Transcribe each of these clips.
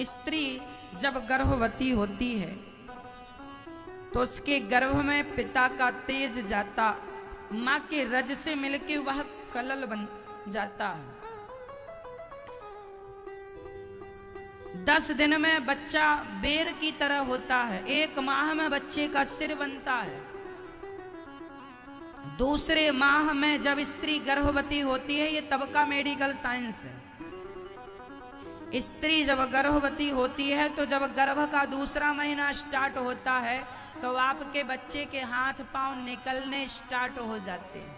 स्त्री जब गर्भवती होती है तो उसके गर्भ में पिता का तेज जाता, मां के रज से मिलके वह कलल बन जाता है। 10 दिन में बच्चा बेर की तरह होता है, 1 माह में बच्चे का सिर बनता है। दूसरे माह में जब स्त्री गर्भवती होती है, ये तब का मेडिकल साइंस है। स्त्री जब गर्भवती होती है तो जब गर्भ का दूसरा महीना स्टार्ट होता है तो आपके बच्चे के हाथ पांव निकलने स्टार्ट हो जाते हैं।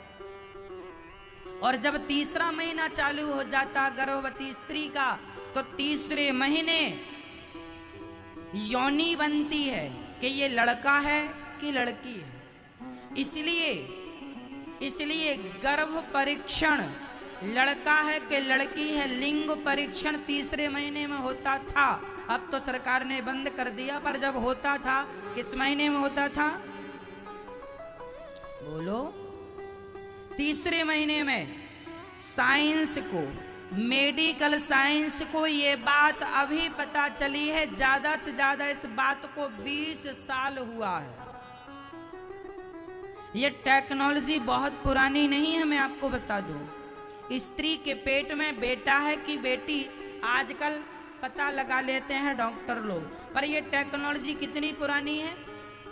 और जब तीसरा महीना चालू हो जाता गर्भवती स्त्री का तो तीसरे महीने योनि बनती है कि ये लड़का है कि लड़की है। इसलिए गर्भ परीक्षण लड़का है कि लड़की है, लिंग परीक्षण तीसरे महीने में होता था। अब तो सरकार ने बंद कर दिया, पर जब होता था किस महीने में होता था? बोलो। तीसरे महीने में। साइंस को, मेडिकल साइंस को ये बात अभी पता चली है, ज्यादा से ज्यादा इस बात को 20 साल हुआ है। ये टेक्नोलॉजी बहुत पुरानी नहीं है, मैं आपको बता दूं। स्त्री के पेट में बेटा है कि बेटी आजकल पता लगा लेते हैं डॉक्टर लोग, पर ये टेक्नोलॉजी कितनी पुरानी है?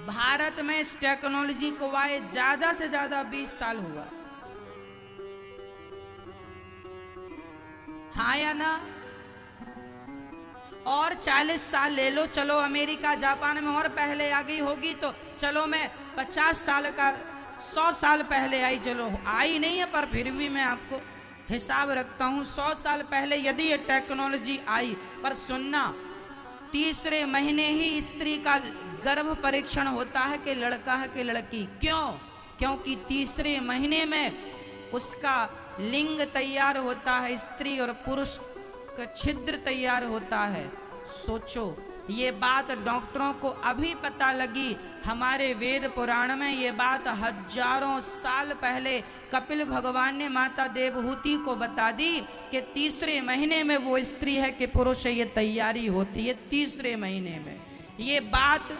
भारत में इस टेक्नोलॉजी को आए ज्यादा से ज्यादा 20 साल हुआ। हाँ या ना? और 40 साल ले लो, चलो अमेरिका जापान में और पहले आ गई होगी, तो चलो मैं 50 साल का 100 साल पहले आई, चलो आई नहीं है पर फिर भी मैं आपको हिसाब रखता हूं 100 साल पहले यदि ये टेक्नोलॉजी आई। पर सुनना, तीसरे महीने ही स्त्री का गर्भ परीक्षण होता है कि लड़का है कि लड़की। क्यों? क्योंकि तीसरे महीने में उसका लिंग तैयार होता है, स्त्री और पुरुष का छिद्र तैयार होता है। सोचो, ये बात डॉक्टरों को अभी पता लगी। हमारे वेद पुराण में ये बात हजारों साल पहले कपिल भगवान ने माता देवहूति को बता दी कि तीसरे महीने में वो स्त्री है कि पुरुष है, ये तैयारी होती है तीसरे महीने में। ये बात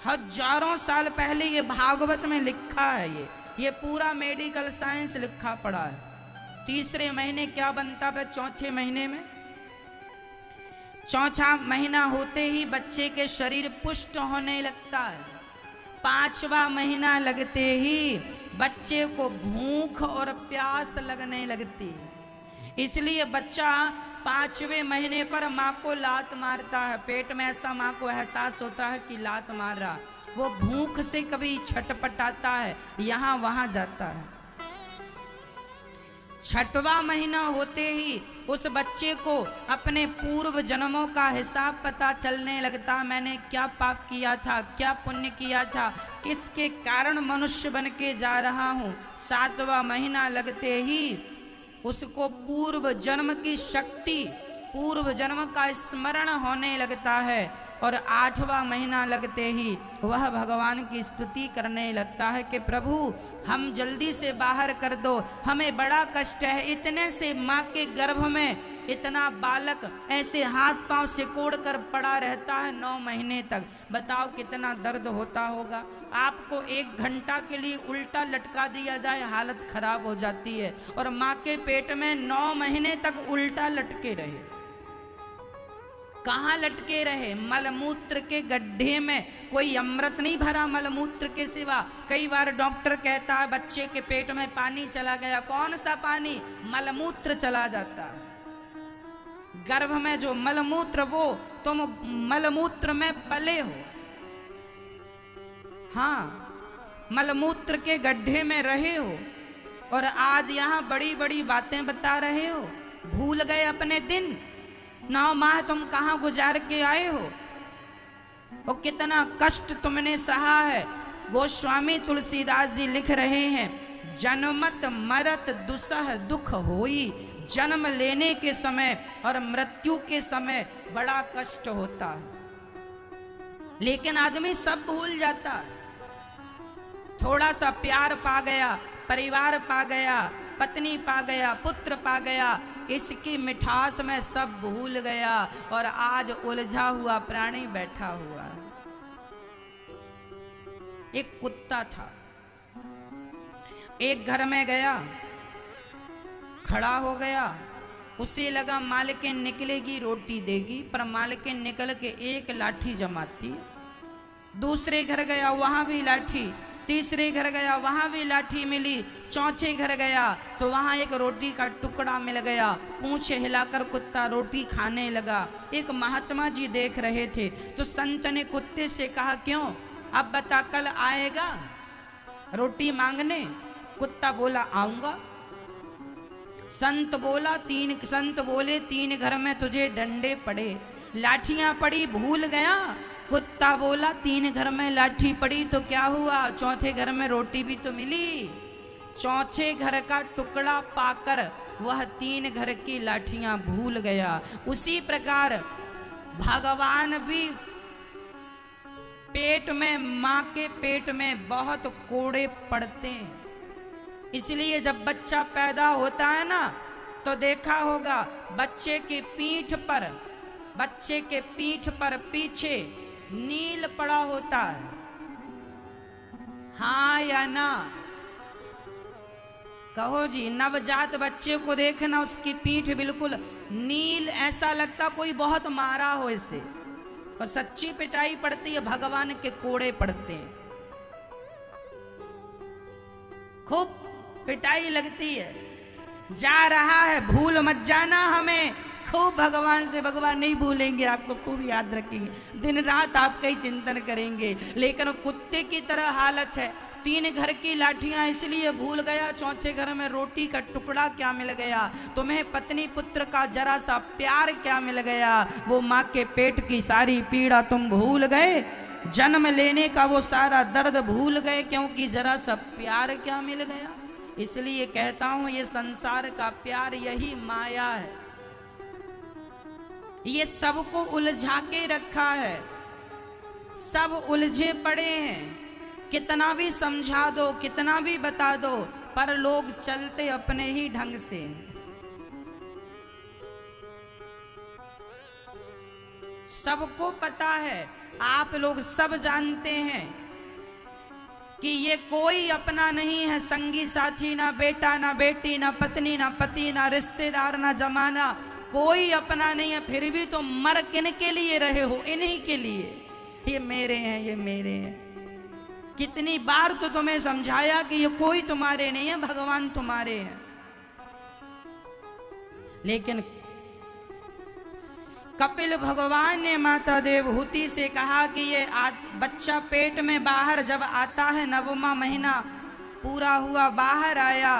हजारों साल पहले ये भागवत में लिखा है, ये पूरा मेडिकल साइंस लिखा पड़ा है। तीसरे महीने क्या बनता है? चौथे महीने में, चौथा महीना होते ही बच्चे के शरीर पुष्ट होने लगता है। 5वां महीना लगते ही बच्चे को भूख और प्यास लगने लगती है। इसलिए बच्चा 5वें महीने पर माँ को लात मारता है। पेट में ऐसा माँ को एहसास होता है कि लात मार रहा, वो भूख से कभी छटपटाता है, यहाँ वहाँ जाता है। 6वां महीना होते ही उस बच्चे को अपने पूर्व जन्मों का हिसाब पता चलने लगता। मैंने क्या पाप किया था, क्या पुण्य किया था, किसके कारण मनुष्य बन के जा रहा हूँ। 7वां महीना लगते ही उसको पूर्व जन्म की शक्ति, पूर्व जन्म का स्मरण होने लगता है। और 8वां महीना लगते ही वह भगवान की स्तुति करने लगता है कि प्रभु हम जल्दी से बाहर कर दो, हमें बड़ा कष्ट है। इतने से माँ के गर्भ में इतना बालक ऐसे हाथ पांव सिकोड़ कर पड़ा रहता है 9 महीने तक। बताओ कितना दर्द होता होगा। आपको 1 घंटा के लिए उल्टा लटका दिया जाए, हालत खराब हो जाती है। और माँ के पेट में 9 महीने तक उल्टा लटके रहे। कहाँ लटके रहे? मलमूत्र के गड्ढे में। कोई अमृत नहीं भरा मलमूत्र के सिवा। कई बार डॉक्टर कहता है बच्चे के पेट में पानी चला गया। कौन सा पानी? मलमूत्र चला जाता है। गर्भ में जो मलमूत्र, वो तुम मलमूत्र में पले हो। हाँ, मलमूत्र के गड्ढे में रहे हो और आज यहाँ बड़ी बड़ी बातें बता रहे हो। भूल गए अपने दिन। 9 माह तुम कहाँ गुजार के आए हो और कितना कष्ट तुमने सहा है। गोस्वामी तुलसीदास जी लिख रहे हैं, जन्मत मरत दुसह दुख होई। जन्म लेने के समय और मृत्यु के समय बड़ा कष्ट होता है, लेकिन आदमी सब भूल जाता है। थोड़ा सा प्यार पा गया, परिवार पा गया, पत्नी पा गया, पुत्र पा गया, इसकी मिठास में सब भूल गया और आज उलझा हुआ प्राणी बैठा हुआ है। एक कुत्ता था, एक घर में गया, खड़ा हो गया, उसे लगा मालकिन निकलेगी रोटी देगी, पर मालकिन निकल के एक लाठी जमाती। दूसरे घर गया, वहां भी लाठी। तीसरे घर गया, वहां भी लाठी मिली। चौथे घर गया तो वहां एक रोटी का टुकड़ा मिल गया। पूंछ हिलाकर कुत्ता रोटी खाने लगा। एक महात्मा जी देख रहे थे तो संत ने कुत्ते से कहा, क्यों, अब बता कल आएगा रोटी मांगने? कुत्ता बोला, आऊंगा। संत बोले, 3 घर में तुझे डंडे पड़े, लाठियां पड़ी, भूल गया? कुत्ता बोला, 3 घर में लाठी पड़ी तो क्या हुआ, चौथे घर में रोटी भी तो मिली। चौथे घर का टुकड़ा पाकर वह 3 घर की लाठियां भूल गया। उसी प्रकार भगवान भी पेट में, मां के पेट में बहुत कोड़े पड़ते हैं। इसलिए जब बच्चा पैदा होता है ना, तो देखा होगा बच्चे के पीठ पर पीछे नील पड़ा होता है, हाँ या ना? कहो जी। नवजात बच्चे को देखना, उसकी पीठ बिल्कुल नील, ऐसा लगता कोई बहुत मारा हो इसे। और सच्ची पिटाई पड़ती है, भगवान के कोड़े पड़ते हैं, खूब पिटाई लगती है। जा रहा है, भूल मत जाना हमें, खूब भगवान से, भगवान नहीं भूलेंगे, आपको खूब याद रखेंगे, दिन रात आपका ही चिंतन करेंगे। लेकिन कुत्ते की तरह हालत है। 3 घर की लाठियां इसलिए भूल गया, चौथे घर में रोटी का टुकड़ा क्या मिल गया? तुम्हें पत्नी पुत्र का जरा सा प्यार क्या मिल गया? वो माँ के पेट की सारी पीड़ा तुम भूल गए, जन्म लेने का वो सारा दर्द भूल गए, क्योंकि जरा सा प्यार क्या मिल गया। इसलिए कहता हूं, ये संसार का प्यार यही माया है, ये सबको उलझा के रखा है, सब उलझे पड़े हैं। कितना भी समझा दो, कितना भी बता दो, पर लोग चलते अपने ही ढंग से। सबको पता है, आप लोग सब जानते हैं कि ये कोई अपना नहीं है, संगी साथी, ना बेटा ना बेटी, ना पत्नी ना पति, ना रिश्तेदार, ना जमाना, कोई अपना नहीं है। फिर भी तो मर किन के लिए रहे हो? इन्हीं के लिए। ये मेरे हैं, ये मेरे हैं। कितनी बार तो तुम्हें समझाया कि ये कोई तुम्हारे नहीं है, भगवान तुम्हारे हैं। लेकिन कपिल भगवान ने माता देवहूति से कहा कि ये बच्चा पेट में बाहर जब आता है, 9वां महीना पूरा हुआ, बाहर आया,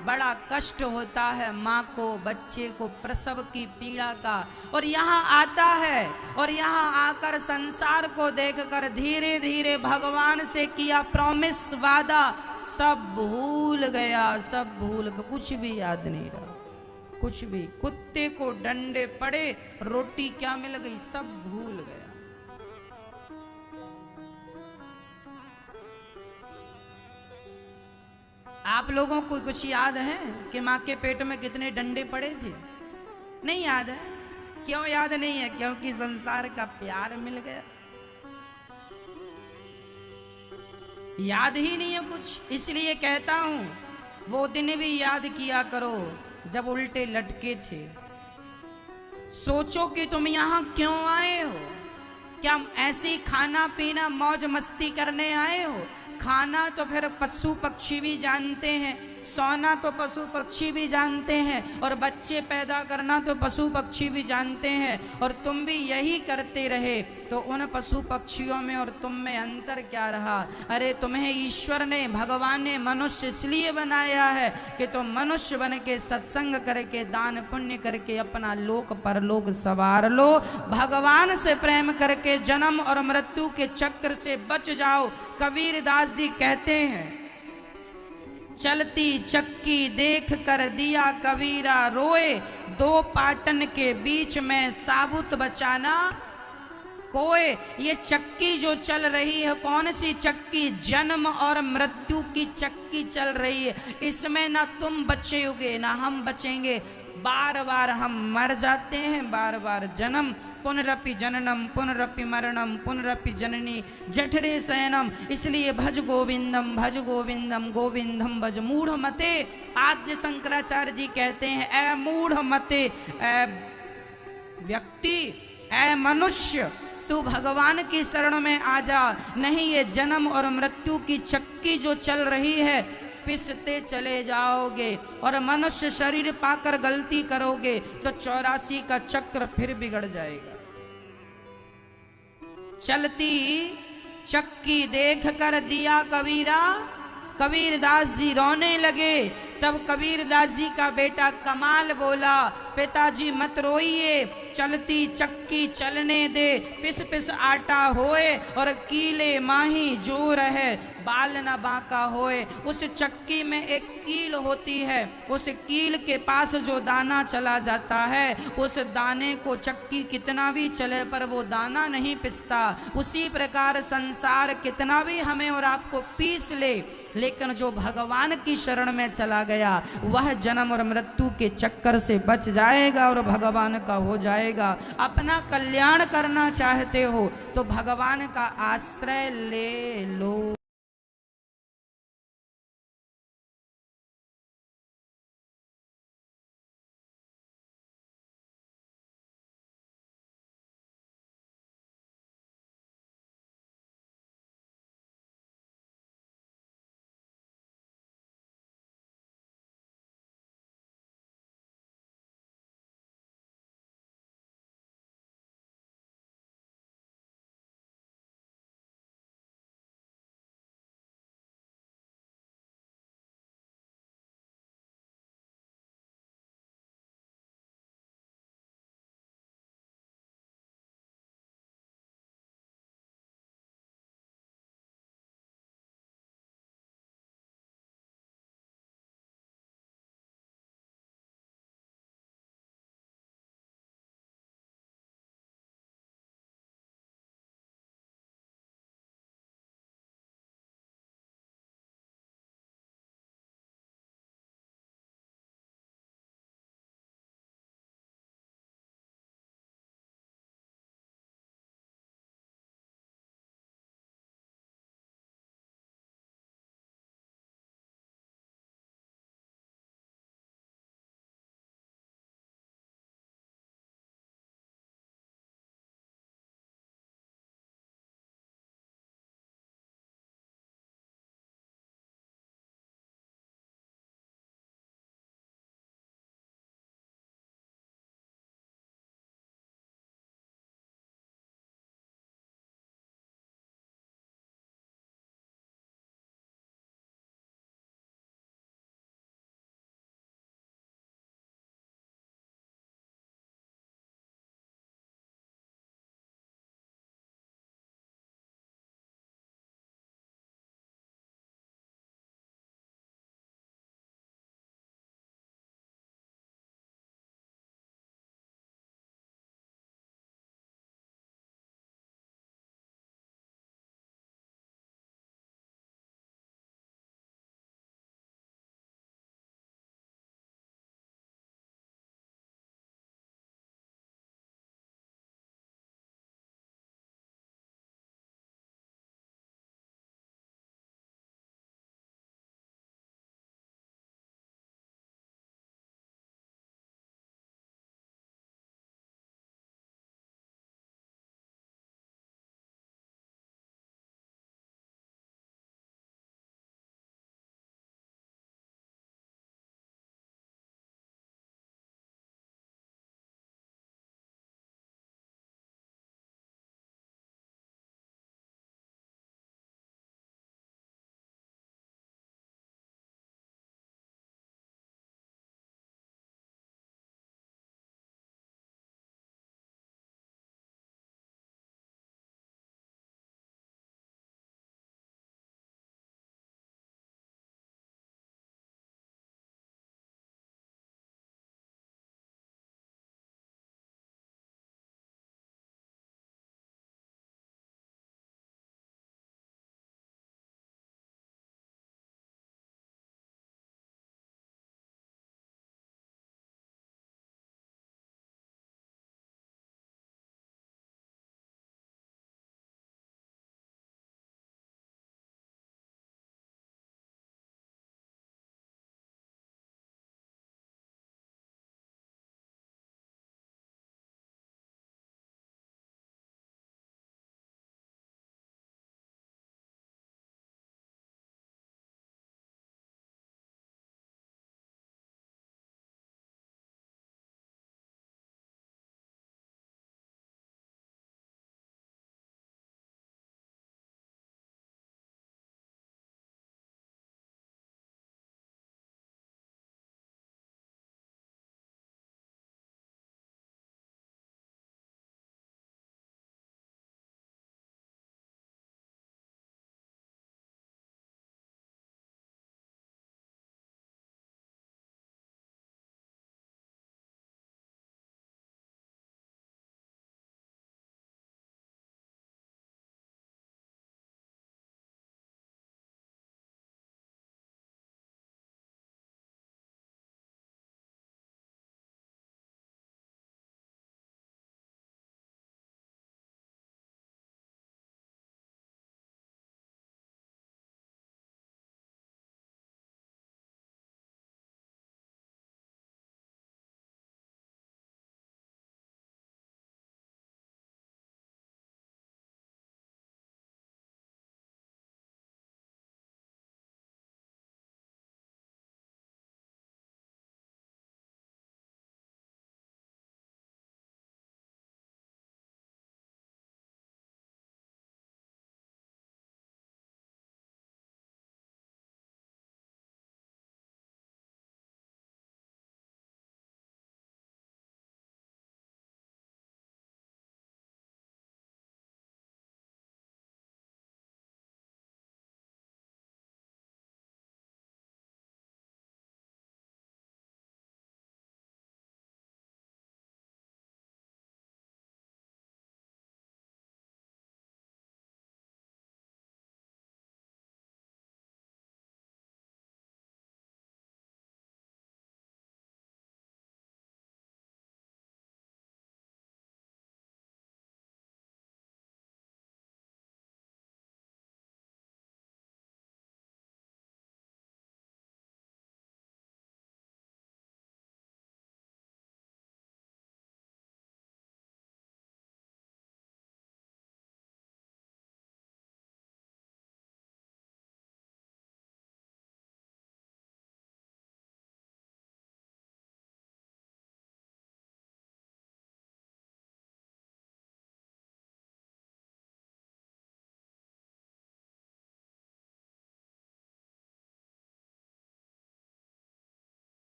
बड़ा कष्ट होता है माँ को, बच्चे को, प्रसव की पीड़ा का। और यहाँ आता है और यहाँ आकर संसार को देखकर धीरे धीरे भगवान से किया प्रॉमिस, वादा, सब भूल गया, सब भूल गया, कुछ भी याद नहीं रहा, कुछ भी। कुत्ते को डंडे पड़े, रोटी क्या मिल गई, सब भूल गया। आप लोगों को कुछ याद है कि माँ के पेट में कितने डंडे पड़े थे? नहीं याद है। क्यों याद नहीं है? क्योंकि संसार का प्यार मिल गया, याद ही नहीं है कुछ। इसलिए कहता हूं, वो दिन भी याद किया करो जब उल्टे लटके थे। सोचो कि तुम यहां क्यों आए हो? क्या ऐसे खाना पीना मौज मस्ती करने आए हो? खाना तो फिर पशु पक्षी भी जानते हैं, सोना तो पशु पक्षी भी जानते हैं, और बच्चे पैदा करना तो पशु पक्षी भी जानते हैं। और तुम भी यही करते रहे, तो उन पशु पक्षियों में और तुम में अंतर क्या रहा? अरे तुम्हें ईश्वर ने, भगवान ने मनुष्य इसलिए बनाया है कि तुम मनुष्य बन के सत्संग करके, दान पुण्य करके अपना लोक परलोक सवार लो, भगवान से प्रेम करके जन्म और मृत्यु के चक्र से बच जाओ। कबीरदास जी कहते हैं, चलती चक्की देख कर दिया कबीरा रोए, 2 पाटन के बीच में साबुत बचाना कोए। ये चक्की जो चल रही है, कौन सी चक्की? जन्म और मृत्यु की चक्की चल रही है। इसमें ना तुम बचोगे ना हम बचेंगे। बार बार हम मर जाते हैं, बार बार जन्म। पुनरपि जननम पुनरपि मरणम पुनरपि जननी जठरे शयनम। इसलिए भज गोविंदम गोविंदम भज मूढ़ मते। आद्य शंकराचार्य जी कहते हैं, ऐ मूढ़ मते, ऐ व्यक्ति, ऐ मनुष्य, तू भगवान की शरण में आ जा, नहीं ये जन्म और मृत्यु की चक्की जो चल रही है पिसते चले जाओगे और मनुष्य शरीर पाकर गलती करोगे तो 84 का चक्र फिर बिगड़ जाएगा। चलती चक्की देख कर दिया कबीरा, कबीरदास जी रोने लगे। तब कबीरदास जी का बेटा कमाल बोला, पिताजी मत रोइए, चलती चक्की चलने दे, पिस पिस आटा होए और कीले माही जोर है, बाल न बांका होए। उस चक्की में एक कील होती है, उस कील के पास जो दाना चला जाता है, उस दाने को चक्की कितना भी चले पर वो दाना नहीं पिसता। उसी प्रकार संसार कितना भी हमें और आपको पीस ले, लेकिन जो भगवान की शरण में चला गया वह जन्म और मृत्यु के चक्कर से बच जाएगा और भगवान का हो जाएगा। अपना कल्याण करना चाहते हो तो भगवान का आश्रय ले लो।